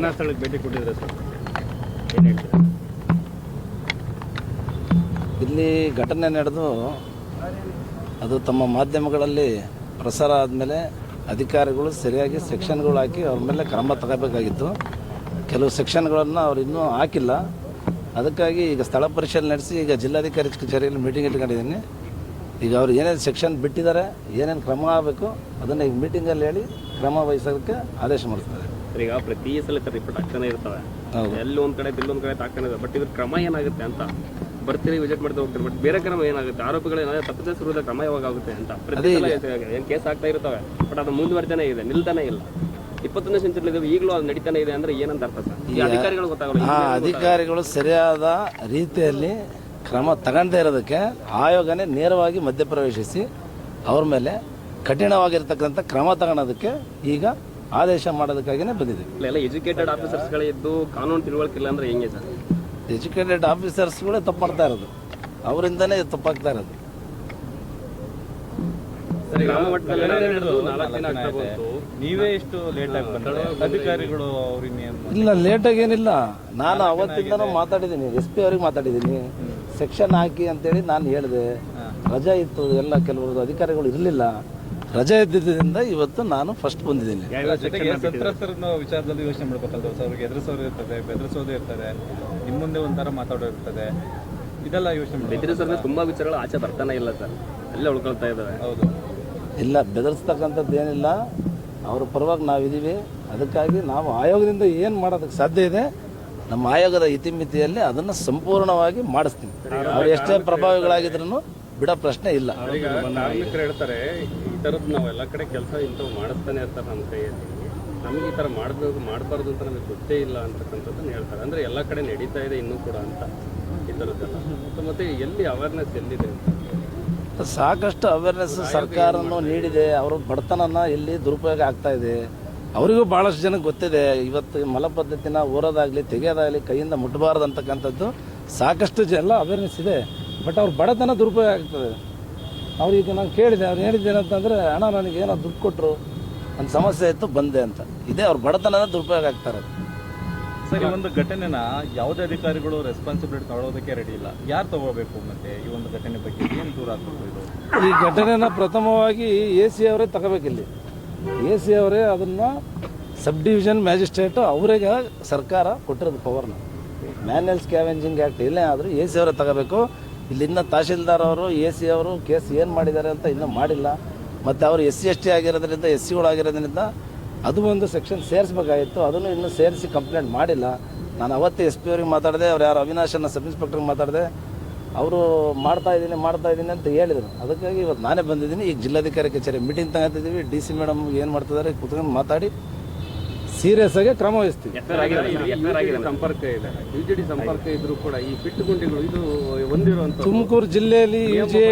ಘಟನಾ ಸ್ಥಳಕ್ಕೆ ಭೇಟಿ ಕೊಟ್ಟಿದ್ರೆ ಸರ್, ಏನು ಹೇಳ್ತೀರಾ? ಇಲ್ಲಿ ಘಟನೆ ನಡೆದು ಅದು ತಮ್ಮ ಮಾಧ್ಯಮಗಳಲ್ಲಿ ಪ್ರಸಾರ ಆದಮೇಲೆ ಅಧಿಕಾರಿಗಳು ಸರಿಯಾಗಿ ಸೆಕ್ಷನ್ಗಳು ಹಾಕಿ ಅವ್ರ ಮೇಲೆ ಕ್ರಮ ತಗೋಬೇಕಾಗಿತ್ತು. ಕೆಲವು ಸೆಕ್ಷನ್ಗಳನ್ನು ಅವ್ರು ಇನ್ನೂ ಹಾಕಿಲ್ಲ. ಅದಕ್ಕಾಗಿ ಈಗ ಸ್ಥಳ ಪರಿಶೀಲನೆ ನಡೆಸಿ ಈಗ ಜಿಲ್ಲಾಧಿಕಾರಿ ಕಚೇರಿಯಲ್ಲಿ ಮೀಟಿಂಗ್ ಇಟ್ಕೊಂಡಿದ್ದೀನಿ. ಈಗ ಅವ್ರು ಏನೇನು ಸೆಕ್ಷನ್ ಬಿಟ್ಟಿದ್ದಾರೆ, ಏನೇನು ಕ್ರಮ ಆಗಬೇಕು ಅದನ್ನು ಈಗ ಮೀಟಿಂಗಲ್ಲಿ ಹೇಳಿ ಕ್ರಮ ವಹಿಸೋದಕ್ಕೆ ಆದೇಶ ಮಾಡ್ತಾರೆ. ಈಗ ಪ್ರತಿ ಸಲ ರಿಪೋರ್ಟ್ ಆಗ್ತಾನೆ ಇರ್ತವೆ, ಎಲ್ಲಿ ಒಂದು ಕಡೆ ಬಿಲ್ಲೊಂದು ಕಡೆ ಆಗ್ತಾನೆ ಇದೆ. ಬಟ್ ಇದ್ರ ಕ್ರಮ ಏನಾಗುತ್ತೆ ಅಂತ ಬರ್ತೀರಿ, ವಿಸಿಟ್ ಮಾಡ್ತಾ ಹೋಗ್ತೀರಿ. ಬಟ್ ಬೇರೆ ಕ್ರಮ ಏನಾಗುತ್ತೆ? ಆರೋಪಿಗಳು ಏನಾದರೂ ತಪ್ಪಿಸಿರುವುದ ಕ್ರಮ ಯಾವಾಗ ಆಗುತ್ತೆ ಅಂತ ಪ್ರತಿ ಸಲ ಏನು ಕೇಸ್ ಆಗ್ತಾ ಇರ್ತವೆ. ಬಟ್ ಅದು ಮುಂದುವರಿತಾನೆ ಇದೆ, ನಿಲ್ತಾನೆ ಇಲ್ಲ. 21ನೇ ಸೆಂಚುರಿಯಲ್ಲಿ ಈಗಲೂ ಅದು ನಡೀತಾನೆ ಇದೆ ಅಂದರೆ ಏನಂತ ಅರ್ಥ ಸರ್? ಈ ಅಧಿಕಾರಿಗಳು ಗೊತ್ತಾಗಲ್ಲ. ಅಧಿಕಾರಿಗಳು ಸರಿಯಾದ ರೀತಿಯಲ್ಲಿ ಕ್ರಮ ತಗೊಂಡೇ ಇರೋದಕ್ಕೆ ಆಯೋಗನೇ ನೇರವಾಗಿ ಮಧ್ಯಪ್ರವೇಶಿಸಿ ಅವ್ರ ಮೇಲೆ ಕಠಿಣವಾಗಿರ್ತಕ್ಕಂಥ ಕ್ರಮ ತಗೊಳೋದಕ್ಕೆ ಈಗ ಆದೇಶ ಮಾಡೋದಕ್ಕಾಗಿಯೇ ಬಂದಿದೆ. ಎಲ್ಲ ಎಜುಕೇಟೆಡ್ ಆಫೀಸರ್ಸ್ಗಳಿದ್ದು ಕಾನೂನು ತಿಳುವಳಿಕೆ ಇಲ್ಲ ಅಂದರೆ ಹೆಂಗೆ ಸರ್? ಎಜುಕೇಟೆಡ್ ಆಫೀಸರ್ಸ್ಗಳೇ ತಪ್ಪು ಮಾಡ್ತಾ ಇರೋದು, ಅವರಿಂದನೇ ತಪ್ಪಾಗ್ತಾ ಇರೋದು. ನೀವೇ ಎಷ್ಟು ಲೇಟ್ ಆಗಿ ಬಂದ್ರೆ ಅಧಿಕಾರಿಗಳು ಇಲ್ಲ, ಲೇಟಾಗಿ ಏನಿಲ್ಲ. ನಾನು ಅವತ್ತಿಂದನೂ ಮಾತಾಡಿದ್ದೀನಿ, SP ಅವ್ರಿಗೆ ಮಾತಾಡಿದ್ದೀನಿ. ಸೆಕ್ಷನ್ ಹಾಕಿ ಅಂತೇಳಿ ನಾನು ಹೇಳಿದೆ. ರಜಾ ಇತ್ತು, ಎಲ್ಲ ಕೆಲವರು ಅಧಿಕಾರಿಗಳು ಇರಲಿಲ್ಲ. ರಜೆ ಇದ್ದಿದ್ದರಿಂದ ಇವತ್ತು ನಾನು ಫಸ್ಟ್ ಬಂದಿದ್ದೀನಿ. ಸಂತ್ರಸ್ತರನ್ನ ವಿಚಾರದಲ್ಲಿ ಯೋಚನೆ ಮಾಡ್ಬೇಕಲ್ವ ಸರ್? ಅವ್ರಿಗೆ ಎದುರಿಸೋರು ಇರ್ತದೆ, ಬೆದರಿಸೋದು ಇರ್ತದೆ, ನಿಮ್ಮ ಮುಂದೆ ಒಂಥರ ಮಾತಾಡೋ ಇರ್ತದೆ. ಇದೆಲ್ಲ ಯೋಚನೆ ಬೆದರಿಸೋದ್ರೆ ತುಂಬಾ ವಿಚಾರಗಳು ಆಚೆ ಬರ್ತಾನೆ ಇಲ್ಲ ಸರ್, ಎಲ್ಲ ಉಳ್ಕೊಳ್ತಾ ಇದ್ದಾವೆ. ಹೌದು, ಇಲ್ಲ ಬೆದರಿಸ್ತಕ್ಕಂಥದ್ದು ಏನಿಲ್ಲ. ಅವ್ರ ಪರವಾಗಿ ನಾವಿದ್ದೀವಿ. ಅದಕ್ಕಾಗಿ ನಾವು ಆಯೋಗದಿಂದ ಏನು ಮಾಡೋದಕ್ಕೆ ಸಾಧ್ಯ ಇದೆ, ನಮ್ಮ ಆಯೋಗದ ಇತಿಮಿತಿಯಲ್ಲಿ ಅದನ್ನು ಸಂಪೂರ್ಣವಾಗಿ ಮಾಡಿಸ್ತೀವಿ. ಅವ್ರು ಎಷ್ಟೇ ಪ್ರಭಾವಿಗಳಾಗಿದ್ರೂ ಬಿಡೋ ಪ್ರಶ್ನೆ ಇಲ್ಲ. ಕಾರ್ಮಿಕರು ಹೇಳ್ತಾರೆ, ಈ ಥರದ್ದು ನಾವು ಎಲ್ಲ ಕಡೆ ಕೆಲಸ ಇಂಥವು ಮಾಡಿಸ್ತಾನೆ ಇರ್ತಾರೆ ನಮ್ಮ ಕೈಯಲ್ಲಿ, ನಮಗೆ ಈ ಥರ ಮಾಡಬಾರ್ದು ಅಂತ ನಮಗೆ ಗೊತ್ತೇ ಇಲ್ಲ ಅಂತಕ್ಕಂಥದ್ದನ್ನು ಹೇಳ್ತಾರೆ. ಅಂದರೆ ಎಲ್ಲ ಕಡೆ ನಡೀತಾ ಇದೆ ಇನ್ನೂ ಕೂಡ ಅಂತ ಈ ಥರದ್ದೆಲ್ಲ. ಮತ್ತು ಎಲ್ಲಿ ಅವೇರ್ನೆಸ್ ಎಲ್ಲಿದೆ ಅಂತ ಸಾಕಷ್ಟು ಅವೇರ್ನೆಸ್ ಸರ್ಕಾರನೂ ನೀಡಿದೆ. ಅವರು ಬಡತನನ ಎಲ್ಲಿ ದುರುಪಯೋಗ ಆಗ್ತಾ ಇದೆ ಅವರಿಗೂ ಭಾಳಷ್ಟು ಜನಕ್ಕೆ ಗೊತ್ತಿದೆ. ಇವತ್ತು ಮಲ ಪದ್ಧತಿನ ಊರೋದಾಗಲಿ ತೆಗೆಯೋದಾಗಲಿ ಕೈಯಿಂದ ಮುಟ್ಟಬಾರ್ದು ಅಂತಕ್ಕಂಥದ್ದು ಸಾಕಷ್ಟು ಎಲ್ಲ ಅವೇರ್ನೆಸ್ ಇದೆ. ಬಟ್ ಅವ್ರ ಬಡತನ ದುರುಪಯೋಗ ಆಗ್ತದೆ. ಅವ್ರಿಗೆ ನಾನು ಕೇಳಿದೆ, ಅವ್ರು ಹೇಳಿದ್ದೇನಂತಂದರೆ, ಅಣ್ಣ ನನಗೇನೋ ದುಡ್ಡು ಕೊಟ್ಟರು, ನನ್ನ ಸಮಸ್ಯೆ ಇತ್ತು ಬಂದೆ ಅಂತ. ಇದೇ ಅವ್ರ ಬಡತನದ ದುರುಪಯೋಗ ಆಗ್ತಾರೆ. ಸರ್, ಈ ಒಂದು ಘಟನೆನ ಯಾವುದೇ ಅಧಿಕಾರಿಗಳು ರೆಸ್ಪಾನ್ಸಿಬಿಲಿಟಿ ತಗೊಳ್ಳೋದಕ್ಕೆ ರೆಡಿ ಇಲ್ಲ. ಯಾರು ತಗೋಬೇಕು? ಮತ್ತೆ ಈ ಒಂದು ಘಟನೆ ಬಗ್ಗೆ ಏನು ದೂರ ಆಗ್ಬೇಕು? ಇದು ಈ ಘಟನೆನ ಪ್ರಥಮವಾಗಿ AC ಅವರೇ ತಗೋಬೇಕಿಲ್ಲಿ. AC ಅವರೇ ಅದನ್ನು ಸಬ್ ಡಿವಿಷನ್ ಮ್ಯಾಜಿಸ್ಟ್ರೇಟು ಅವರಿಗೆ ಸರ್ಕಾರ ಕೊಟ್ಟಿರೋದು ಪವರ್ನ. ಮ್ಯಾನ್ಯಲ್ ಸ್ಕ್ಯಾವೆಂಜಿಂಗ್ ಆ್ಯಕ್ಟ್ ಇಲ್ಲೇ ಆದರೂ AC ಅವರೇ ತಗೋಬೇಕು. ಇಲ್ಲಿಂದ ತಹಶೀಲ್ದಾರ್ ಅವರು AC ಅವರು ಕೇಸ್ ಏನು ಮಾಡಿದ್ದಾರೆ ಅಂತ ಇನ್ನೂ ಮಾಡಿಲ್ಲ. ಮತ್ತು ಅವರು SC ST ಆಗಿರೋದ್ರಿಂದ SCಗಳು ಆಗಿರೋದ್ರಿಂದ ಅದು ಒಂದು ಸೆಕ್ಷನ್ ಸೇರಿಸ್ಬೇಕಾಗಿತ್ತು. ಅದನ್ನು ಇನ್ನೂ ಸೇರಿಸಿ ಕಂಪ್ಲೇಂಟ್ ಮಾಡಿಲ್ಲ. ನಾನು ಅವತ್ತೇ SP ಅವ್ರಿಗೆ ಮಾತಾಡಿದೆ. ಅವ್ರು ಯಾರು ಅವಿನಾಶನ್ನ ಸಬ್ ಇನ್ಸ್ಪೆಕ್ಟ್ರಿಗೆ ಮಾತಾಡಿದೆ. ಅವರು ಮಾಡ್ತಾ ಇದ್ದೀನಿ ಅಂತ ಹೇಳಿದರು. ಅದಕ್ಕಾಗಿ ಇವತ್ತು ನಾನೇ ಬಂದಿದ್ದೀನಿ. ಈಗ ಜಿಲ್ಲಾಧಿಕಾರಿ ಕಚೇರಿ ಮೀಟಿಂಗ್ ತಗೋತಿದ್ದೀವಿ. DC ಮೇಡಮ್ ಏನು ಮಾಡ್ತಿದ್ದಾರೆ ಕೂತ್ಕೊಂಡು ಮಾತಾಡಿ ಸೀರಿಯಸ್ ಆಗಿ ಕ್ರಮ ವಹಿಸ್ತೀವಿ. ಸಂಪರ್ಕ ಇದೆ, UJD ಸಂಪರ್ಕ ಇದ್ರೂ ಕೂಡ ಈ ಪಿಟ್ಟುಗುಂಡಿಗಳು ಇದು ಹೊಂದಿರುವಂಥ ತುಮಕೂರು ಜಿಲ್ಲೆಯಲ್ಲಿ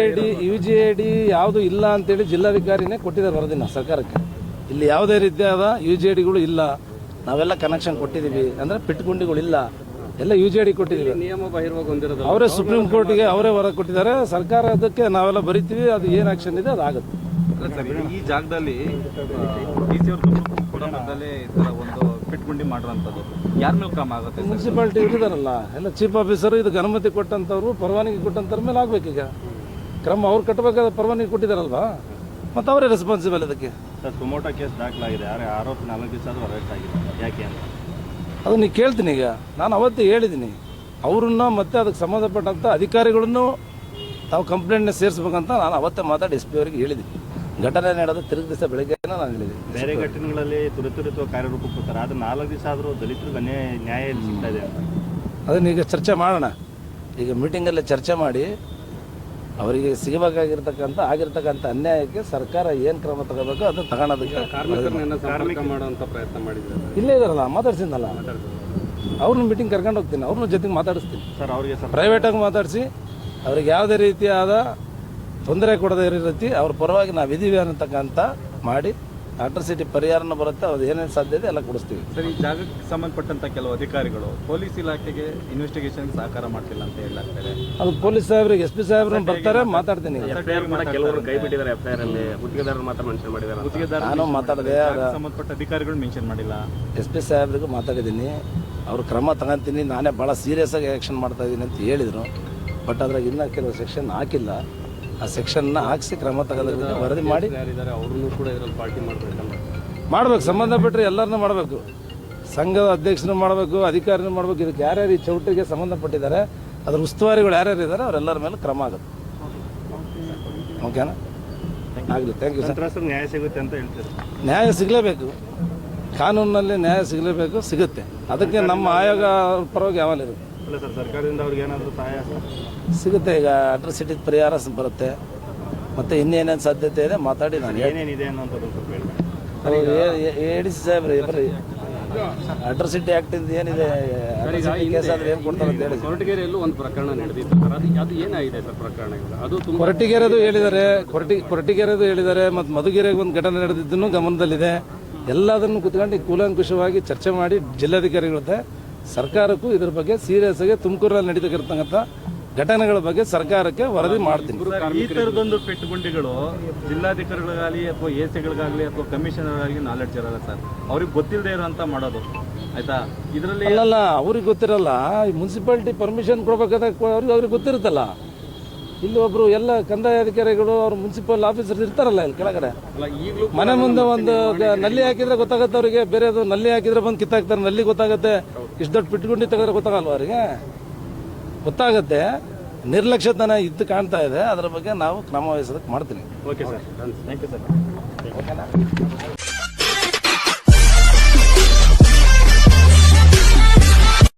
UJD ಯಾವುದು ಇಲ್ಲ ಅಂತೇಳಿ ಜಿಲ್ಲಾಧಿಕಾರಿನೇ ಕೊಟ್ಟಿದ್ದಾರೆ ವರದಿನ ಸರ್ಕಾರಕ್ಕೆ. ಇಲ್ಲಿ ಯಾವುದೇ ರೀತಿಯಾದ UJDಗಳು ಇಲ್ಲ. ನಾವೆಲ್ಲ ಕನೆಕ್ಷನ್ ಕೊಟ್ಟಿದ್ದೀವಿ. ಅಂದರೆ ಪಿಟ್ಟುಗುಂಡಿಗಳಿಲ್ಲ, ಎಲ್ಲ UJD ಕೊಟ್ಟಿದ್ದೀವಿ. ನಿಯಮ ಬಾಹಿರವಾಗಿ ಹೊಂದಿರೋದು ಅವರೇ ಸುಪ್ರೀಂ ಕೋರ್ಟಿಗೆ ಅವರೇ ಹೊರ ಕೊಟ್ಟಿದ್ದಾರೆ. ಸರ್ಕಾರ ಅದಕ್ಕೆ ನಾವೆಲ್ಲ ಬರಿತೀವಿ. ಅದು ಏನು ಆಕ್ಷನ್ ಇದೆ ಅದು ಆಗುತ್ತೆ. ಈ ಜಾಗದಲ್ಲಿ DC ಅವರು ಈ ಥರ ಒಂದು ಪಿಟ್ಗುಂಡಿ ಮಾಡಿರೋಂಥದ್ದು ಯಾರ ಮೇಲೆ ಕ್ರಮ ಆಗುತ್ತೆ? ಮುನ್ಸಿಪಾಲಿಟಿ ಇರಿದಾರಲ್ಲ, ಎಲ್ಲ ಚೀಫ್ ಆಫೀಸರು ಇದಕ್ಕೆ ಅನುಮತಿ ಕೊಟ್ಟಂಥವ್ರು, ಪರವಾನಗಿ ಕೊಟ್ಟಂಥವ್ರ ಮೇಲೆ ಆಗಬೇಕೀಗ ಕ್ರಮ. ಅವ್ರು ಕಟ್ಟಬೇಕಾದ ಪರವಾನಗಿ ಕೊಟ್ಟಿದ್ದಾರಲ್ವಾ, ಮತ್ತು ಅವರೇ ರೆಸ್ಪಾನ್ಸಿಬಲ್ ಇದಕ್ಕೆ. ಸರ್, ಟೊಮೊಟೊ ಕೇಸ್ ದಾಖಲಾಗಿದೆ, ಆರೋಪಿ 4 ದಿವಸ ಆದರೂ ಅರೆಸ್ಟ್ ಆಗಿದೆ, ಯಾಕೆ ಅಂತ ಅದು ನೀವು ಕೇಳ್ತೀನಿ. ಈಗ ನಾನು ಅವತ್ತೇ ಹೇಳಿದ್ದೀನಿ, ಅವ್ರನ್ನ ಮತ್ತು ಅದಕ್ಕೆ ಸಂಬಂಧಪಟ್ಟಂಥ ಅಧಿಕಾರಿಗಳನ್ನು ತಾವು ಕಂಪ್ಲೇಂಟ್ನ ಸೇರಿಸ್ಬೇಕಂತ ನಾನು ಅವತ್ತೇ ಮಾತಾಡಿ SP ಅವರಿಗೆ ಹೇಳಿದ್ದೀನಿ. ಘಟನೆ ನಡೆದು ತಿರುಗಿ ದಿವಸ ಬೆಳಗ್ಗೆ ನಾನು ಹೇಳಿದ್ದೀನಿ. ಬೇರೆ ಘಟನೆಗಳಲ್ಲಿ ತುರಿತುರಿತ ಕಾರ್ಯರೂಪ ಕೊಡ್ತಾರೆ, ಅದು 4 ದಿವಸ ಆದರೂ ದಲಿತರಿಗೆ ನ್ಯಾಯ ಸಿಗ್ತಾ ಇದೆ ಅಂತ ಅದನ್ನ ಈಗ ಚರ್ಚೆ ಮಾಡೋಣ. ಈಗ ಮೀಟಿಂಗಲ್ಲೇ ಚರ್ಚೆ ಮಾಡಿ ಅವರಿಗೆ ಸಿಗಬೇಕಾಗಿರ್ತಕ್ಕಂಥ ಆಗಿರ್ತಕ್ಕಂಥ ಅನ್ಯಾಯಕ್ಕೆ ಸರ್ಕಾರ ಏನು ಕ್ರಮ ತಗೋಬೇಕು ಅದನ್ನು ತಗೊಳೋದಕ್ಕೆ ಕಾರ್ಮಿಕ ಮಾಡುವಂಥ ಪ್ರಯತ್ನ ಮಾಡಿದ್ದಾರೆ. ಇಲ್ಲೇ ಇದಾರಲ್ಲ, ಮಾತಾಡ್ಸಿದ್ನಲ್ಲ, ಅವ್ರನ್ನ ಮೀಟಿಂಗ್ ಕರ್ಕೊಂಡು ಹೋಗ್ತೀನಿ, ಅವ್ರನ್ನ ಜೊತೆಗೆ ಮಾತಾಡಿಸ್ತೀನಿ. ಸರ್, ಅವರಿಗೆ ಪ್ರೈವೇಟಾಗಿ ಮಾತಾಡಿಸಿ ಅವ್ರಿಗೆ ಯಾವುದೇ ರೀತಿಯಾದ ತೊಂದರೆ ಕೊಡದೇ ಇರೋ ರೀತಿ ಅವ್ರ ಪರವಾಗಿ ನಾವಿದ್ದೀವಿ ಅನ್ನತಕ್ಕಂಥ ಮಾಡಿ ಅಟ್ರಾಸಿಟಿ ಪರಿಹಾರನ ಬರುತ್ತೆ, ಅದು ಏನೇನು ಸಾಧ್ಯತೆ ಎಲ್ಲ ಕೊಡಿಸ್ತೀವಿ. ಸರ್, ಈ ಜಾಗಕ್ಕೆ ಸಂಬಂಧಪಟ್ಟಂತ ಕೆಲವು ಅಧಿಕಾರಿಗಳು ಪೊಲೀಸ್ ಇಲಾಖೆಗೆ ಇನ್ವೆಸ್ಟಿಗೇಷನ್ ಸಹಕಾರ ಮಾಡ್ತಿಲ್ಲ ಅಂತ ಹೇಳಲಾಗ್ತದೆ. ಅದು ಪೊಲೀಸ್ ಸಾಹೇಬ್ರಿಗೆ SP ಸಾಹೇಬ್ರು ಬರ್ತಾರೆ, ಮಾತಾಡ್ತೀನಿ. FIR ಕೂಡ ಕೆಲವರು ಕೈ ಬಿಟ್ಟಿದ್ದಾರೆ. FIR ಅಲ್ಲಿ ಗುತ್ತಿಗೆದಾರರು ಮಾತ್ರ ಮೆನ್ಷನ್ ಮಾಡಿದ್ದಾರೆ. ಗುತ್ತಿಗೆದಾರ ನಾನು ಮಾತಾಡಿದೆ, ಸಂಬಂಧಪಟ್ಟ ಅಧಿಕಾರಿಗಳು ಮೆನ್ಷನ್ ಮಾಡಿಲ್ಲ. SP ಸಾಹೇಬ್ರಿಗೂ ಮಾತಾಡಿದ್ದೀನಿ, ಅವರು ಕ್ರಮ ತಗೊಂತೀನಿ, ನಾನೇ ಭಾಳ ಸೀರಿಯಸ್ ಆಗಿ ಆ್ಯಕ್ಷನ್ ಮಾಡ್ತಾ ಇದ್ದೀನಿ ಅಂತ ಹೇಳಿದರು. ಬಟ್ ಅದ್ರಾಗ ಇನ್ನೂ ಕೆಲವು ಸೆಕ್ಷನ್ ಹಾಕಿಲ್ಲ. ಆ ಸೆಕ್ಷನ್ನ ಹಾಕಿಸಿ ಕ್ರಮ ತಗೋದಕ್ಕೆ ವರದಿ ಮಾಡಿ ಯಾರಿದ್ದಾರೆ ಅವ್ರನ್ನೂ ಕೂಡ ಇದರಲ್ಲಿ ಪಾರ್ಟಿ ಮಾಡಬೇಕಲ್ಲ. ಮಾಡ್ಬೇಕು, ಸಂಬಂಧಪಟ್ಟರೆ ಎಲ್ಲರನ್ನೂ ಮಾಡಬೇಕು. ಸಂಘದ ಅಧ್ಯಕ್ಷನೂ ಮಾಡಬೇಕು, ಅಧಿಕಾರಿನೂ ಮಾಡಬೇಕು. ಇದಕ್ಕೆ ಯಾರ್ಯಾರು ಈ ಚೌಟ್ರಿಗೆ ಸಂಬಂಧಪಟ್ಟಿದ್ದಾರೆ, ಅದ್ರ ಉಸ್ತುವಾರಿಗಳು ಯಾರ್ಯಾರು ಇದ್ದಾರೆ ಅವರೆಲ್ಲರ ಮೇಲೆ ಕ್ರಮ ಆಗುತ್ತೆ. ಓಕೆನಾ? ಆಗಲಿ, ಥ್ಯಾಂಕ್ ಯು ಸರ್. ನ್ಯಾಯ ಸಿಗುತ್ತೆ ಅಂತ ಹೇಳ್ತೀರಿ? ನ್ಯಾಯ ಸಿಗಲೇಬೇಕು, ಕಾನೂನಿನಲ್ಲಿ ನ್ಯಾಯ ಸಿಗಲೇಬೇಕು, ಸಿಗುತ್ತೆ. ಅದಕ್ಕೆ ನಮ್ಮ ಆಯೋಗ ಪರವಾಗಿ ಯಾವಾಗ ಇರುತ್ತೆ. ಅಲ್ಲ ಸರ್, ಸರ್ಕಾರದಿಂದ ಅವ್ರಿಗೆ ಏನಾದರೂ ಸಹಾಯ ಸಿಗುತ್ತೆ. ಈಗ ಅಟ್ರಾಸಿಟಿ ಪರಿಹಾರ ಬರುತ್ತೆ, ಮತ್ತು ಇನ್ನೇನೇನು ಸಾಧ್ಯತೆ ಇದೆ ಮಾತಾಡಿ ನಾನು ಏನೇನಿದೆ ಅನ್ನೋಂಥದ್ದು ಸ್ವಲ್ಪ ಹೇಳಿ. ADC ಸಾಹೇಬ್ರಿ ಬರ್ರಿ, ಅಟ್ರಾಸಿಟಿ ಆ್ಯಕ್ಟಿಂದ ಏನಿದೆ, ಕೇಸ್ ಆದರೆ ಏನು ಕೊಡ್ತಾರೆ ಅಂತ ಹೇಳಿ. ಕೊರಟಗೆರೆಯಲ್ಲೂ ಒಂದು ಪ್ರಕರಣ ನಡೆದಿತ್ತು ಸರ್, ಅದು ಏನಾಗಿದೆ ಸರ್ ಪ್ರಕರಣ? ಅದು ಕೊರಟಗೆರೆದು ಹೇಳಿದ್ದಾರೆ, ಕೊರಟಗೆರೆದು ಹೇಳಿದ್ದಾರೆ, ಮತ್ತು ಮಧುಗಿರೆಗೆ ಒಂದು ಘಟನೆ ನಡೆದಿದ್ದನ್ನು ಗಮನದಲ್ಲಿದೆ. ಎಲ್ಲದನ್ನು ಕುತ್ಕೊಂಡು ಕೂಲಂಕುಷವಾಗಿ ಚರ್ಚೆ ಮಾಡಿ ಜಿಲ್ಲಾಧಿಕಾರಿಗಳ ಜೊತೆ ಸರ್ಕಾರಕ್ಕೂ ಇದ್ರ ಬಗ್ಗೆ ಸೀರಿಯಸ್ ಆಗಿ ತುಮಕೂರಲ್ಲಿ ನಡೀತಕ್ಕಂಥ ಘಟನೆಗಳ ಬಗ್ಗೆ ಸರ್ಕಾರಕ್ಕೆ ವರದಿ ಮಾಡ್ತೀನಿ. ಈ ಥರದೊಂದು ಪೆಟ್ಟುಗುಂಡಿಗಳು ಜಿಲ್ಲಾಧಿಕಾರಿಗಳಿಗಾಗಲಿ ಅಥವಾ ACಗಳಿಗಾಗಲಿ ಅಥವಾ ಕಮಿಷನರ್ಗಾಗಲಿ ನಾಲೆಡ್ಜ್ ಇರಲ್ಲ ಸರ್. ಅವ್ರಿಗೆ ಗೊತ್ತಿಲ್ಲದೆ ಇರೋಂಥ ಮಾಡೋದು, ಆಯ್ತಾ? ಇದರಲ್ಲಿ ಅಲ್ಲಲ್ಲ, ಅವ್ರಿಗೆ ಗೊತ್ತಿರಲ್ಲ. ಈ ಮುನ್ಸಿಪಾಲಿಟಿ ಪರ್ಮಿಷನ್ ಕೊಡ್ಬೇಕಾದಾಗ ಅವ್ರಿಗೆ ಗೊತ್ತಿರುತ್ತಲ್ಲ. ಇಲ್ಲಿ ಒಬ್ರು ಎಲ್ಲ ಕಂದಾಯ ಅಧಿಕಾರಿಗಳು, ಅವ್ರು ಮುನ್ಸಿಪಲ್ ಆಫೀಸರ್ಸ್ ಇರ್ತಾರಲ್ಲ ಇಲ್ಲಿ ಕೆಳಗಡೆ. ಮನೆ ಮುಂದೆ ಒಂದು ನಲ್ಲಿ ಹಾಕಿದ್ರೆ ಗೊತ್ತಾಗುತ್ತೆ ಅವರಿಗೆ, ಬೇರೆದು ನಲ್ಲಿ ಹಾಕಿದ್ರೆ ಬಂದು ಕಿತ್ತಾಕ್ತಾರೆ. ನಲ್ಲಿ ಗೊತ್ತಾಗುತ್ತೆ, ಇಷ್ಟು ದೊಡ್ಡ ಪಿಟ್ಗುಂಡಿ ತೆಗೆದ್ರೆ ಗೊತ್ತಾಗಲ್ವ ಅವರಿಗೆ? ಗೊತ್ತಾಗುತ್ತೆ. ನಿರ್ಲಕ್ಷ್ಯತನ ಇದ್ದು ಕಾಣ್ತಾ ಇದೆ, ಅದರ ಬಗ್ಗೆ ನಾವು ಕ್ರಮ ವಹಿಸೋದಕ್ಕೆ ಮಾಡ್ತೀನಿ. Okay sir, thank you sir. ಓಕೆನಾ?